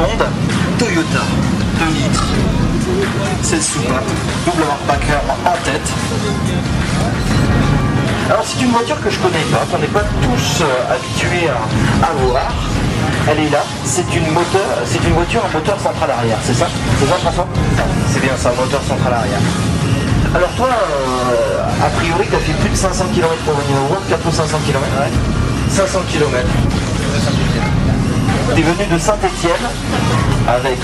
monde, Toyota 2 litres, 16 soupapes, double hardbacker en tête. Alors c'est une voiture que je connais pas, qu'on n'est pas tous habitués à voir. Elle est là, c'est une voiture à moteur central arrière, c'est ça? C'est ça, François? C'est bien ça, moteur central arrière. Alors toi, a priori, tu as fait plus de 500 km pour venir au World, 4 ou 500 km? Ouais. 500 km. Tu es venu de Saint-Étienne avec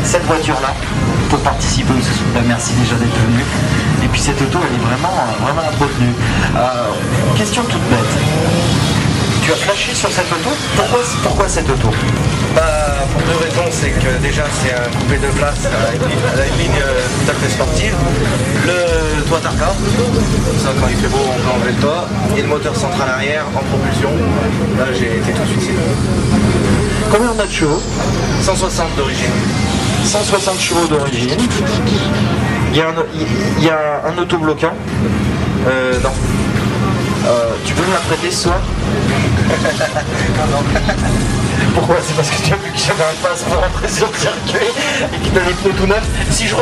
cette voiture-là pour participer au Super. Merci déjà d'être venu. Et puis cette auto, elle est vraiment entretenue. Question toute bête. Tu as flashé sur cette auto. Pourquoi cette auto? Bah, pour deux raisons, c'est que déjà c'est un coupé de place à une ligne tout à fait sportive. Le toit Targa, comme ça quand il fait beau on peut enlever le toit. Et le moteur central arrière en propulsion. Là j'ai été tout de suite. Combien on a de chevaux? 160 d'origine. 160 chevaux d'origine. Il y a un autobloquant? Non. Tu peux me la prêter ce soir? Non. Pourquoi? C'est parce que tu as vu que j'avais un passe pour rentrer sur le circuit et que tu as les pneus tout neufs. Si je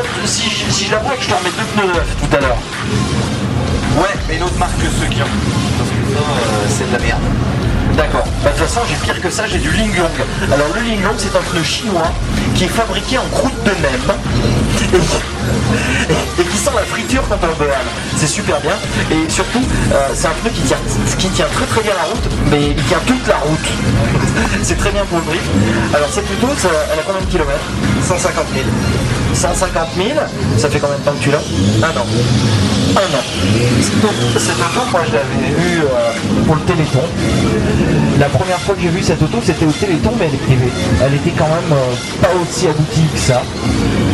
la vois, je te remets 2 pneus neufs tout à l'heure. Ouais, mais une autre marque que ceux qui ont. Parce que ça, c'est de la merde. D'accord. Bah, de toute façon, j'ai pire que ça, j'ai du Linglong. Alors le Linglong, c'est un pneu chinois qui est fabriqué en croûte de nem et qui sent la friture quand on le béane. C'est super bien. Et surtout, c'est un pneu qui tient très très bien la route, mais il tient toute la route. C'est très bien pour le drift. Alors cette auto, elle a combien de kilomètres? 150 000. 150 000, ça fait combien de temps que tu l'as? Un an. Cette auto, moi je l'avais vue pour le Téléthon. La première fois que j'ai vu cette auto, c'était au Téléthon, mais elle est privée. Elle était quand même pas aussi aboutie que ça.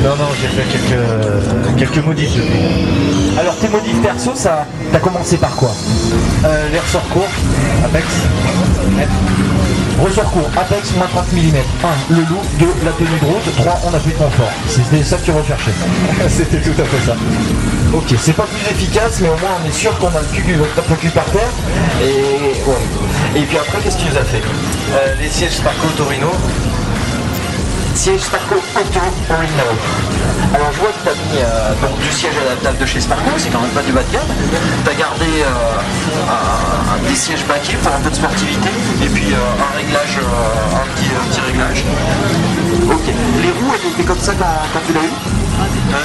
Non, j'ai fait quelques modifs depuis. Alors tes modifs perso, t'as commencé par quoi? Les ressorts courts, Apex, Ressort court, Apex, moins 30 mm. 1. Le look. 2. La tenue de route. 3. On n'a plus de confort. C'était ça que tu recherchais. C'était tout à fait ça. Ok, c'est pas plus efficace, mais au moins on est sûr qu'on a le cul par terre. Et puis après, qu'est-ce que tu nous as fait? Les sièges Sparco Torino. Siège Sparco Auto Torino. Alors je vois que tu as mis donc, du siège adaptable de chez Sparco, c'est quand même pas du bas de gamme. Tu as gardé des sièges baquets pour un peu de sportivité et puis un réglage, un petit réglage. Ok. Les roues, elles étaient comme ça quand tu l'as eu?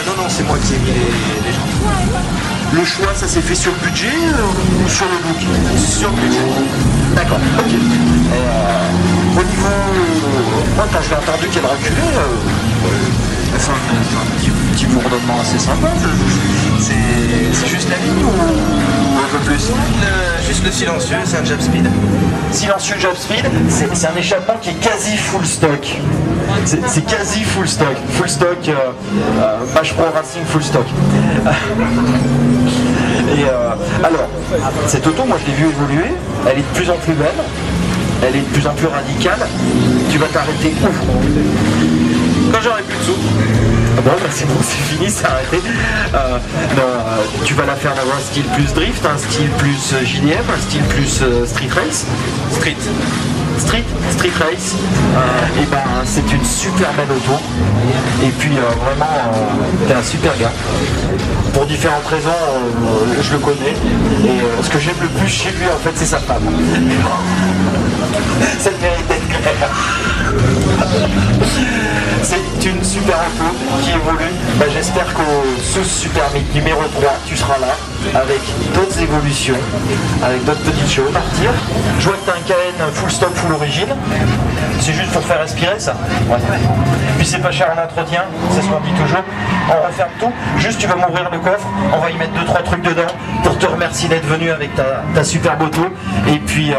Non, c'est moi qui ai mis les gens. Le choix, ça s'est fait sur le budget ou sur le look? Sur le budget. D'accord, ok. Au niveau... Moi, quand je l'ai entendu qu'elle reculait, c'est un petit bourdonnement assez sympa. C'est juste la ligne ou un peu plus? Juste le silencieux, c'est un Jab Speed. Silencieux Jab Speed, c'est un échappement qui est quasi full stock. C'est quasi full stock. Full stock, Bash Pro Racing full stock. Alors, cette auto, moi je l'ai vue évoluer, elle est de plus en plus belle, elle est de plus en plus radicale. Tu vas t'arrêter où? Quand j'aurai plus de sous. Bon, bah c'est bon, c'est fini, c'est arrêté. Tu vas la faire avoir un style plus drift, un style plus JDM, un style plus street race. Street race. Et ben c'est une super belle auto. Et puis vraiment, t'es un super gars. Pour différentes raisons, je le connais. Et ce que j'aime le plus chez lui, en fait, c'est sa femme. Ça le mérite d'être clair. C'est une super auto qui évolue. Bah, j'espère qu'au sous Super Meet numéro 3, tu seras là avec d'autres évolutions, avec d'autres petites choses. Partir. Je vois que tu as un KN full stock, full origine. C'est juste pour faire respirer ça. Ouais. Puis c'est pas cher en entretien, c'est ce qu'on dit toujours. On referme tout. Juste tu vas m'ouvrir le coffre, on va y mettre 2-3 trucs dedans pour te remercier d'être venu avec ta superbe auto. Et puis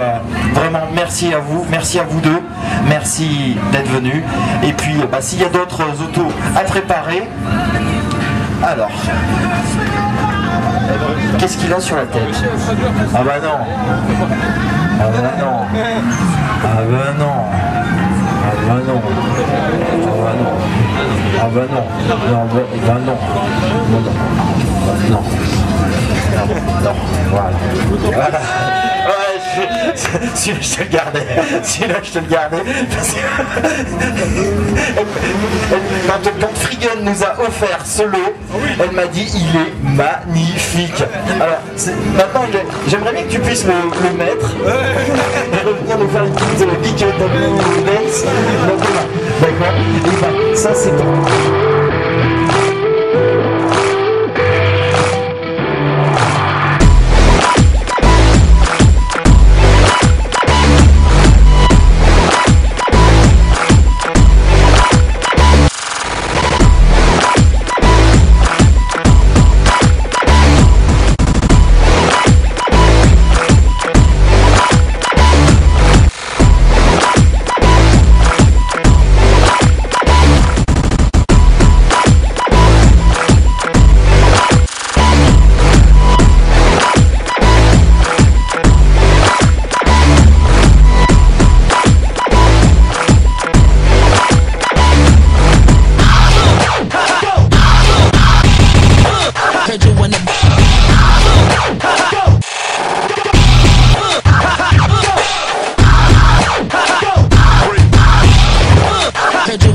vraiment merci à vous deux, merci d'être venu. Et puis bah, s'il y a d'autres autos à préparer, alors qu'est-ce qu'il a sur la tête? Ah bah non. Ah bah non. Ah bah non. Ah bah non. Ah bah non. Ah bah non. Non, bah non. Non. Non. Non. Voilà. Voilà. Ouais. celui-là je te le gardais. Celui-là je te le gardais. Quand Frigun nous a offert ce lot, elle m'a dit il est magnifique. Alors maintenant j'aimerais bien que tu puisses le mettre et revenir nous faire une petite pique dance. Donc voilà, d'accord. Et ben ça c'est bon. Heard you.